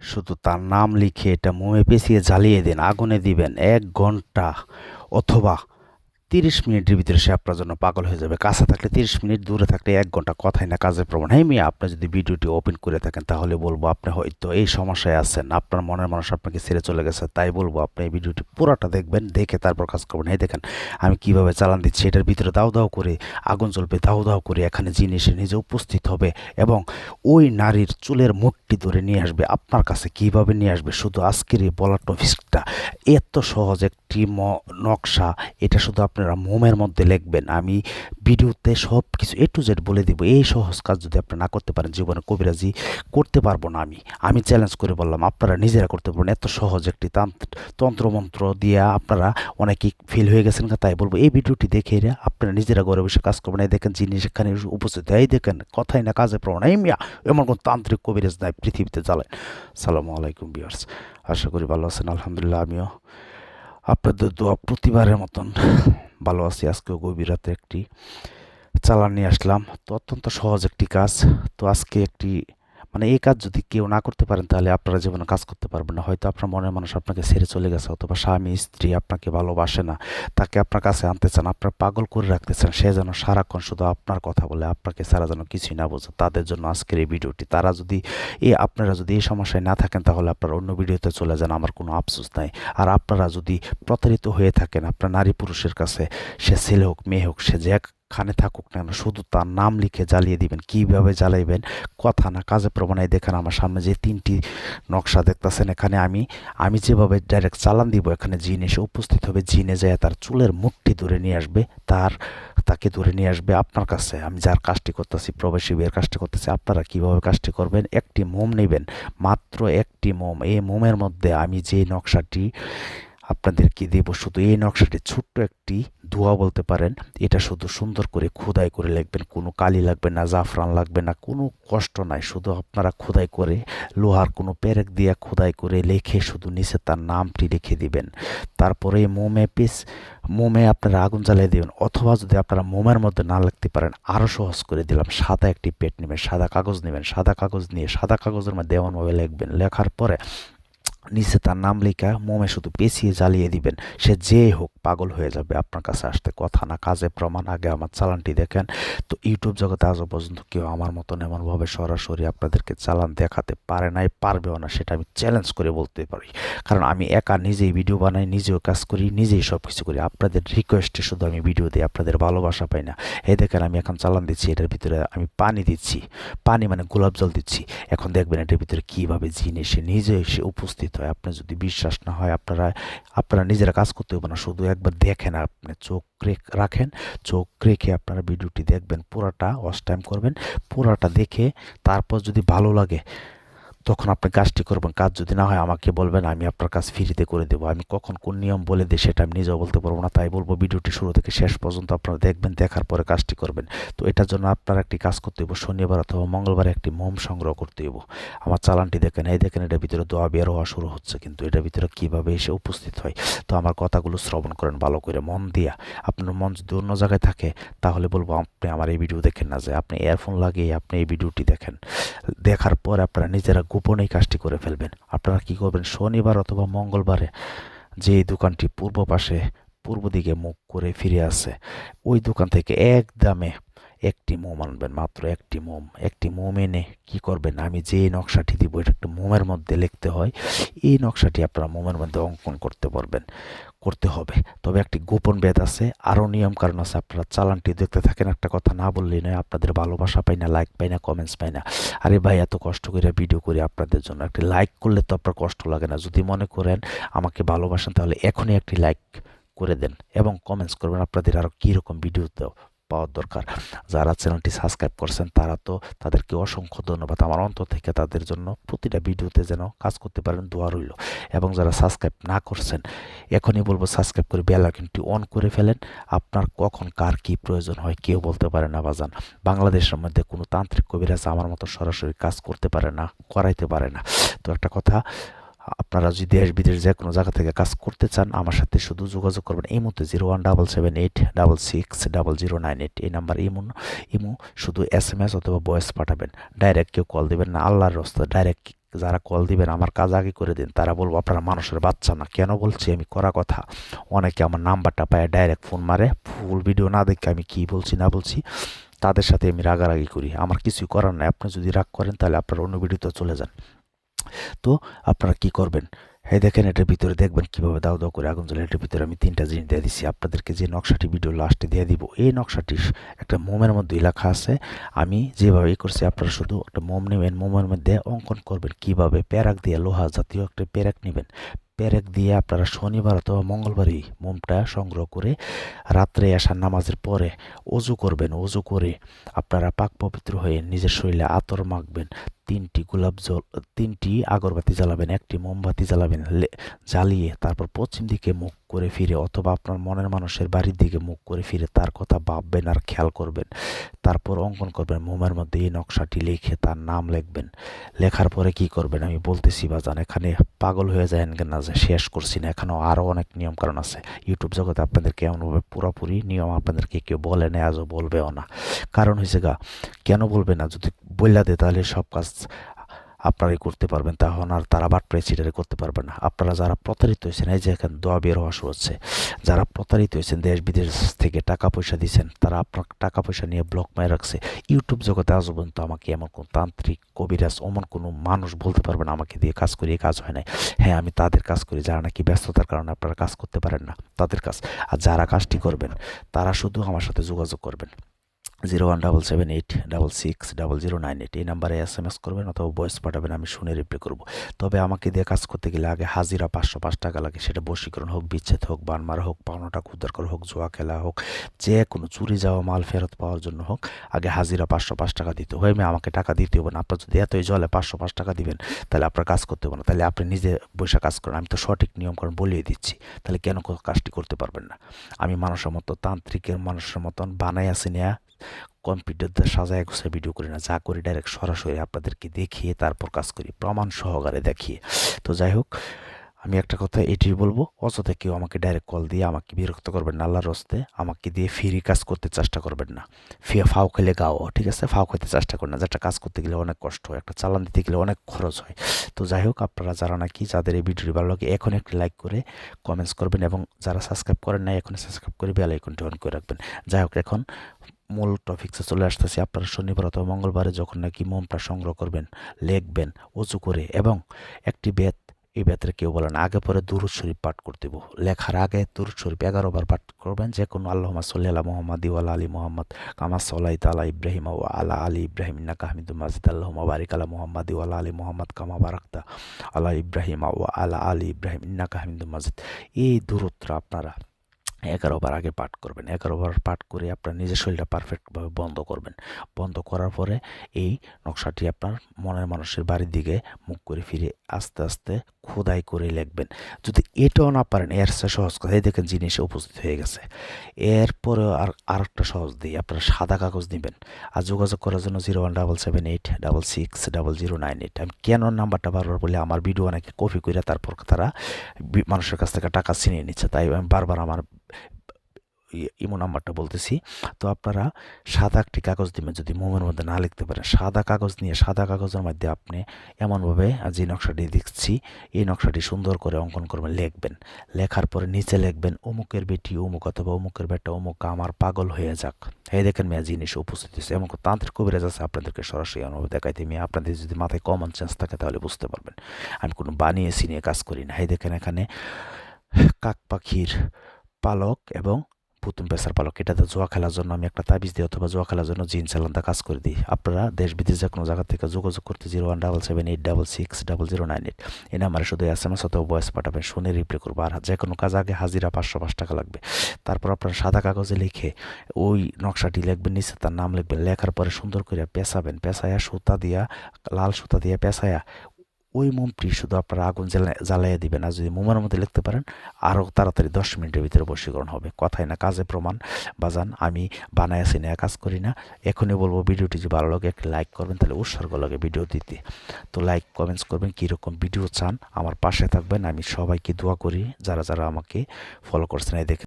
শুধু তার নাম লিখে এটা মোমে পেঁচিয়ে জ্বালিয়ে দিন, আগুনে দিবেন ১ ঘন্টা অথবা ৩০ মিনিটের ভিতরে সে আপনার জন্য পাগল হয়ে যাবে। কাছে থাকলে ৩০ মিনিট, দূরে থাকলে ১ ঘন্টা, কথাই না কাজের প্রমাণ। হ্যাঁ মিয়া, আপনি যদি ভিডিওটি ওপেন করে থাকেন তাহলে বলবো আপনি হয়তো এই সমস্যায় আছেন, আপনার মনের মানুষ আপনাকে ছেড়ে চলে গেছে। তাই বলবো আপনি এই ভিডিওটি পুরোটা দেখবেন, দেখে তারপর কাজ করবেন। এই দেখেন আমি কিভাবে চালান দিচ্ছি, এটার ভিতরে দাউ দাউ করে আগুন জ্বলবে, দাউ দাউ করে এখানে জিন এসে নিজে উপস্থিত হবে এবং ওই নারীর চুলের মুঠটি ধরে নিয়ে আসবে আপনার কাছে। কিভাবে নিয়ে আসবে শুধু আজকের এই বলার টপিকটা, এত সহজ একটি নকশা। এটা শুধু আপনারা মোমের মধ্যে লিখবেন, আমি ভিডিওতে সব কিছু A to Z বলে দিব। এই সহজ কাজ যদি আপনারা না করতে পারেন জীবনে কবিরাজি করতে পারবো না। আমি চ্যালেঞ্জ করে বললাম আপনারা নিজেরা করতে পারবেন। এত সহজ একটি তন্ত্রমন্ত্র দিয়ে আপনারা অনেকেই ফেল হয়ে গেছেন। তাই বলবো এই ভিডিওটি দেখে আপনারা নিজেরা ঘরে বসে কাজ করবেন। এই দেখেন জিনিস এখানে উপস্থিত, এই দেখেন কথাই না কাজে প্রমাণ। এই মিয়া, এমন কোন তান্ত্রিক কবিরাজ নাই পৃথিবীতে জ্বালায়। সালামু আলাইকুম ভিউয়ার্স, আশা করি ভালো আছেন। আলহামদুলিল্লাহ আমিও আপনাদের দোয়া প্রতিবারের মতন ভালো আছি। আজকেও গভীর রাতে একটি চালান নিয়ে আসলাম। তো অত্যন্ত সহজ একটি কাজ। তো আজকে একটি এই কাজ যদি কেউ না করতে পারেন তাহলে আপনারা জীবনে কাজ করতে পারবেন না। হয়তো আপনার মনের মানুষ আপনাকে ছেড়ে চলে গেছে, অথবা স্বামী স্ত্রী আপনাকে ভালোবাসে না, তাকে আপনার কাছে আনতে চান, আপনার পাগল করে রাখতে চান, সে যেন সারাক্ষণ শুধু আপনার কথা বলে, আপনাকে ছাড়া যেন কিছুই না বোঝে। তাদের জন্য আজকের এই ভিডিওটি। আপনারা যদি এই সমস্যায় না থাকেন তাহলে আপনারা অন্য ভিডিওতে চলে যান, আমার কোনো আফসোস নাই। আর আপনারা যদি প্রতারিত হয়ে থাকেন আপনার নারী পুরুষের কাছে, সে ছেলে হোক মেয়ে হোক, সে যেখানে থাকুক না কেন, শুধু তার নাম লিখে জ্বালিয়ে দিবেন। কিভাবে জ্বালাইবেন, কথা না কাজে প্রমাণে দেখেন আমার সামনে যে 3টি নকশা দেখতেছেন। এখানে আমি যেভাবে ডাইরেক্ট চালান দিব, এখানে জিন এসে উপস্থিত হবে। জিনে যায় তার চুলের মুঠটি ধরে নিয়ে আসবে, তাকে ধরে নিয়ে আসবে আপনার কাছে। আমি যার কাজটি করতেছি, প্রবাসী বিয়ের কাজটি করতেছি। আপনারা কিভাবে কাজটি করবেন, একটি মোম নেবেন, মাত্র একটি মোম। এই মোমের মধ্যে আমি যে নকশাটি আপনাদেরকে দেব, শুধু এই নকশাটি ছোট্ট একটি দোয়া বলতে পারেন। এটা শুধু সুন্দর করে খোদাই করে লিখবেন, কোনো কালি লাগবে না, জাফরান লাগবে না, কোনো কষ্ট নাই। শুধু আপনারা খোদাই করে লোহার কোনো পেরেক দিয়ে খোদাই করে লিখে শুধু নিচে তার নামটি লিখে দিবেন। তারপরে মোমে আপনারা আগুন জ্বালিয়ে দেবেন। অথবা যদি আপনারা মোমের মধ্যে না লিখতে পারেন, আরও সহজ করে দিলাম, সাদা একটি পেট নেবেন, সাদা কাগজ নেবেন। সাদা কাগজ নিয়ে সাদা কাগজের মধ্যে এমনভাবে লিখবেন, লেখার পরে নিচে তার নাম লেখা মোমে শুধু পেঁচিয়ে জ্বালিয়ে দিবেন। সে যে হোক পাগল হয়ে যাবে আপনার কাছে আসতে। কথা না কাজে প্রমাণ। আগে আমার চালানটি দেখেন। তো ইউটিউব জগতে আজও পর্যন্ত কেউ আমার মতন এমনভাবে সরাসরি আপনাদেরকে চালান দেখাতে পারে নাই, পারবেও না। সেটা আমি চ্যালেঞ্জ করে বলতে পারি, কারণ আমি একা নিজেই ভিডিও বানাই, নিজেও কাজ করি, নিজেই সব কিছু করি। আপনাদের রিকোয়েস্টে শুধু আমি ভিডিও দিই, আপনাদের ভালোবাসা পাই না। এই দেখেন আমি এখন চালান দিচ্ছি, এটার ভিতরে আমি পানি দিচ্ছি, পানি মানে গোলাপ জল দিচ্ছি। এখন দেখবেন এটার ভিতরে কীভাবে জিন এসে নিজে এসে উপস্থিত হয়। আপনার যদি বিশ্বাস না হয় আপনারা নিজেরা কাজ করতে হবে না, শুধু একবার দেখেন। আপনি চোখ রাখেন, চোখ রেখে আপনারা ভিডিওটি দেখবেন, পুরাটা ওয়াচ টাইম করবেন। পুরাটা দেখে তারপর যদি ভালো লাগে তখন আপনি কাজটি করবেন। কাজ যদি না হয় আমাকে বলবেন, আমি আপনার কাজ ফ্রিতে করে দেবো। আমি কখন কোন নিয়ম বলে দিই সেটা আমি নিজেও বলতে পারবো না। তাই বলবো ভিডিওটি শুরু থেকে শেষ পর্যন্ত আপনারা দেখবেন, দেখার পরে কাজটি করবেন। তো এটার জন্য আপনারা একটি কাজ করতে হবে, শনিবার অথবা মঙ্গলবারে একটি মোম সংগ্রহ করতে হবে। আমার চালানটি দেখেন, এই দেখেন এটার ভিতরে দোয়া বের হওয়া শুরু হচ্ছে, কিন্তু এটার ভিতরে কীভাবে এসে উপস্থিত হয়। তো আমার কথাগুলো শ্রবণ করেন ভালো করে মন দিয়া। আপনার মন যদি অন্য জায়গায় থাকে তাহলে বলবো আপনি আমার এই ভিডিও দেখেন না, যে আপনি ইয়ারফোন লাগিয়ে আপনি এই ভিডিওটি দেখেন। দেখার পর আপনারা নিজেরা গোপনে কাজটি করে ফেলবেন। আপনারা কি করবেন, শনিবার অথবা মঙ্গলবারে যে দোকানটি পূর্ব দিকে মুখ করে ফিরে আছে, ওই দোকান থেকে একদমে একটি মোম আনবেন, মাত্র একটি মোম এনে কি করবেন, আমি যে নকশাটি দিব এটা একটা মোমের মধ্যে লিখতে হয়। এই নকশাটি আপনারা মোমের মধ্যে অঙ্কন করতে হবে। তবে একটি গোপন ভেদ আছে, আরও নিয়ম কারণ আছে। আপনারা চালানটি দেখতে থাকেন, একটা কথা না বললেই নয়। আপনাদের ভালোবাসা পাই না, লাইক পাই না, কমেন্টস পাই না। আরে ভাই, এত কষ্ট করে ভিডিও করি আপনাদের জন্য, একটি লাইক করলে তো আপনার কষ্ট লাগে না। যদি মনে করেন আমাকে ভালোবাসেন তাহলে এখনই একটি লাইক করে দেন এবং কমেন্টস করবেন আপনাদের আরও কীরকম ভিডিও পাওয়ার দরকার। যারা চ্যানেলটি সাবস্ক্রাইব করছেন তারা তো তাদেরকে অসংখ্য ধন্যবাদ। আমার অন্তর থেকে তাদের জন্য প্রতিটা ভিডিওতে যেন কাজ করতে পারেন দোয়া রইল। এবং যারা সাবস্ক্রাইব না করছেন, এখনই বলবো সাবস্ক্রাইব করে বেল আইকনটি অন করে ফেলেন। আপনার কখন কার কি প্রয়োজন হয় কেউ বলতে পারে না বাজান। বাংলাদেশের মধ্যে কোনো তান্ত্রিক কবিরাজ আমার মতো সরাসরি কাজ করতে পারে না, করাইতে পারে না। তো একটা কথা, আপনারা যদি দেশ বিদেশ যে কোনো জায়গা থেকে কাজ করতে চান আমার সাথে শুধু যোগাযোগ করবেন এই মুহূর্তে 0177860098 এই নাম্বার ইমো শুধু SMS অথবা ভয়েস পাঠাবেন, ডাইরেক্ট কেউ কল দিবেন না, আল্লাহর রাস্তা ডাইরেক্ট যারা কল দিবেন আমার কাজ আগে করে দিন, তারা বলবো আপনারা মানুষের বাচ্চা না। কেন বলছি আমি করা কথা, অনেকে আমার নাম্বারটা পায় ডাইরেক্ট ফোন মারে, ফুল ভিডিও না দেখে আমি কি বলছি না বলছি তাদের সাথে আমি রাগারাগি করি, আমার কিছুই করার নাই। আপনি যদি রাগ করেন তাহলে আপনারা অন্য ভিডিওতে চলে যান। তো আপনারা কি করবেন, এই দেখেন এটার ভিতরে দেখবেন কিভাবে দাও দাও করে আগুন জ্বলে। এটার ভিতরে আমি 3টা জিনিস দিয়ে দিচ্ছি আপনাদেরকে, যে নকশাটি ভিডিও লাস্টে দিয়ে দিব এই নকশাটি একটা মোমের মধ্যে লেখা আছে। আমি যেভাবে করছি আপনারা শুধু একটা মোম নেবেন, মোমের মধ্যে অঙ্কন করবেন কিভাবে, প্যারাক দিয়ে লোহা জাতীয় একটা প্যারাক নেবেন, প্যারেক দিয়ে আপনারা শনিবার অথবা মঙ্গলবারই মোমটা সংগ্রহ করে রাত্রে আসার নামাজের পরে অজু করবেন। অজু করে আপনারা পাক পবিত্র হয়ে নিজের শরীরে আতর মাখবেন, 3টি আগরবাতি জ্বালাবেন, 1টি মোমবাতি জ্বালাবেন, জ্বালিয়ে তারপর পশ্চিম দিকে মুখ করে ফিরে অথবা আপনার মনের মানুষের বাড়ির দিকে মুখ করে ফিরে তার কথা ভাববেন আর খেয়াল করবেন। তারপর অঙ্কন করবেন মোমের মধ্যে এই নকশাটি লিখে তার নাম লিখবেন। লেখার পরে কি করবেন আমি বলতেছি বাজান, এখানে পাগল হয়ে যায় না যে শেষ করছি না, এখানেও আরও অনেক নিয়ম কারণ আছে। ইউটিউব জগতে আপনাদেরকে এমনভাবে পুরোপুরি নিয়ম আপনাদেরকে কেউ বলে না, আজও বলবেও না। কারণ হয়েছে কেন বলবে না, যদি বললা দে তাহলে সব কাজ আপনারাই করতে পারবেন, তখন আর তারা বাটপাড়ি চিটারি করতে পারবে না। আপনারা যারা প্রতারিত হয়েছেন, এই যে এখানে দোয়া বের হওয়া শুরু হচ্ছে, যারা প্রতারিত হয়েছেন দেশ বিদেশ থেকে টাকা পয়সা দিয়েছেন, তারা আপনার টাকা পয়সা নিয়ে ব্লক মেরে রাখছে। ইউটিউব জগতে আজ পর্যন্ত আমাকে এমন কোন তান্ত্রিক কবিরাজ অমন কোনো মানুষ বলতে পারবে না আমাকে দিয়ে কাজ করি, কাজ হয় নাই। হ্যাঁ, আমি তাদের কাজ করি যারা নাকি ব্যস্ততার কারণে আপনারা কাজ করতে পারেন না, তাদের কাজ। আর যারা কাজটি করবেন তারা শুধু আমার সাথে যোগাযোগ করবেন 0177866098 এই নাম্বারে SMS করবেন অথবা ভয়েস পাঠাবেন, আমি শুনে রিপ্লাই করব। তবে আমাকে দিয়ে কাজ করতে গেলে আগে হাজিরা 505 টাকা লাগে, সেটা বশীকরণ হোক, বিচ্ছেদ হোক, বানমারা হোক, পাওনা টাকা উদ্ধার করা হোক, জুয়া খেলা হোক, যে কোনো চুরি যাওয়া মাল ফেরত পাওয়ার জন্য হোক, আগে হাজিরা 505 টাকা দিতে হয়। আমাকে টাকা দিতে হবে না। আপনার যদি এতই জলে 505 টাকা দিবেন তাহলে আপনার কাজ করতে হবে না, তাহলে আপনি নিজে বসে কাজ করেন। আমি তো সঠিক নিয়মকানুন বলিয়ে দিচ্ছি, তাহলে কেন কাজটি করতে পারবেন না? আমি মানুষের মতো তান্ত্রিকের মানুষের মতন বানাই আসি না, কম্পিউটার দিয়ে সাজায় গুছায় ভিডিও করি না, যা করি ডাইরেক্ট সরাসরি আপনাদেরকে দেখিয়ে তারপর কাজ করি, প্রমাণ সহকারে দেখিয়ে। তো যাই হোক, আমি একটা কথা এটাই বলবো, অযথা কেউ আমাকে ডাইরেক্ট কল দিয়ে আমাকে বিরক্ত করবেন না, আল্লাহর রাস্তে আমাকে দিয়ে ফ্রি কাজ করতে চেষ্টা করবেন না। ফাও খেলে গাও, ঠিক আছে? ফাও খেতে চেষ্টা করেন না, যেটা কাজ করতে গেলে অনেক কষ্ট হয়, একটা চালান দিতে গেলে অনেক খরচ হয়। তো যাই হোক, আপনারা যারা নাকি যাদের এই ভিডিওটি ভালো লাগে এখন একটি লাইক করে কমেন্টস করবেন, এবং যারা সাবস্ক্রাইব করেন না এখন সাবস্ক্রাইব করে বেল আইকনটি অন করে রাখবেন। যাই হোক, এখন মূল টপিকসে চলে আসতেছি। আপনারা শনিবার অথবা মঙ্গলবারে যখন নাকি মোমটা সংগ্রহ করবেন, লিখবেন অজু করে, এবং একটি বেত, এই বেতের কেউ বলেন আগে পরে দুরূদ শরীফ পাঠ করতে হবে। লেখার আগে দুরূদ শরীফ 11 বার পাঠ করবেন, যে কোনো আল্লাহুম্মা সাল্লি আলা মুহাম্মাদ ওয়া আলা আলি মুহাম্মাদ কামা সাল্লাইতা আলা ইব্রাহিম ওয়া আলা আলি ইব্রাহিম ইন্নাকা হামিদুম মাজিদ। আল্লাহুম্মা বারিক আলা মুহাম্মাদ ওয়া আলা আলি মুহাম্মাদ কামা বারাকতা আলা ইব্রাহিম ওয়া আলা আলি ইব্রাহিম ইন্নাকা হামিদুম মাজিদ। এই দুরূদটা আপনারা 11 বার আগে পাঠ করবেন। 11 বার পাঠ করে আপনার নিজের শরীরটা পারফেক্টভাবে বন্ধ করবেন। বন্ধ করার পরে এই নকশাটি আপনার মনের মানুষের বাড়ির দিকে মুখ করে ফিরে আস্তে আস্তে খোদাই করে লিখবেন। যদি এটাও না পারেন, এর চেয়ে সহজ কথা, এই দেখেন জিনিসে উপস্থিত হয়ে গেছে। এরপরে আরেকটা সহজ দিই, আপনারা সাদা কাগজ নেবেন। আর যোগাযোগ করার জন্য 0177866098। আমি কেন নাম্বারটা বারবার বলি, আমার ভিডিও অনেকে কপি করে তারপর তারা মানুষের কাছ থেকে টাকা ছিনিয়ে নিচ্ছে, তাই আমি বারবার আমার ইমো নাম্বারটা বলতেছি। তো আপনারা সাদা একটি কাগজ দিবেন, যদি মোমের মধ্যে না লিখতে পারেন, সাদা কাগজ নিয়ে সাদা কাগজের মধ্যে আপনি এমনভাবে যে নকশাটি দেখছি এই নকশাটি সুন্দর করে অঙ্কন করবেন, লিখবেন। লেখার পরে নিচে লিখবেন অমুকের বেটি অমুক অথবা অমুকের বেটা অমুক আমার পাগল হয়ে যাক। এই দেখেন মেয়া জিনিস উপস্থিত হচ্ছে। এমন তান্ত্রিক কবিরাজ আছে, আপনাদেরকে সরাসরি অনুভব দেখাইতে মেয়ে, আপনাদের যদি মাথায় কমন সেন্স থাকে তাহলে বুঝতে পারবেন আমি কোনো বানিয়েছি নিয়ে কাজ করি না। এই দেখেন এখানে কাক পাখির পালক এবং পুতুম পেশার পালক, এটাতে জুয়া খেলার জন্য আমি একটা তাবিজ দিই অথবা জুয়া খেলার জন্য জিন চালানটা কাজ করে দিই। আপনারা দেশ বিদেশ যে কোনো জায়গা থেকে যোগাযোগ করতে 0177866098 এই নাম্বারে শুধু SMS অথবা ভয়েস পাঠাবেন, শুনে রিপ্লাই করবো। আর যে কোনো কাজ আগে হাজিরা 505 টাকা লাগবে। তারপর আপনারা সাদা কাগজে লিখে ওই নকশাটি লিখবেন, নিচে তার নাম লিখবেন। লেখার পরে সুন্দর করে পেঁচাবেন, পেঁচায়া সুতা দিয়া লাল সুতা দিয়ে পেঁচায়া ওই মোমটি শুধু আপনারা আগুন জ্বালাইয়া দিবেন। আর যদি মোমের মধ্যে লিখতে পারেন আরও তাড়াতাড়ি 10 মিনিটের ভিতরে বশীকরণ হবে। কথাই না কাজে প্রমাণ বাজান, আমি বানায় আসি না, কাজ করি না। এখনই বলবো ভিডিওটি যদি ভালো লাগে একটা লাইক করবেন, তাহলে উৎসর্গ লাগে ভিডিও দিতে। তো লাইক কমেন্টস করবেন, কীরকম ভিডিও চান, আমার পাশে থাকবেন। আমি সবাইকে দোয়া করি যারা যারা আমাকে ফলো করছেন। এই দেখে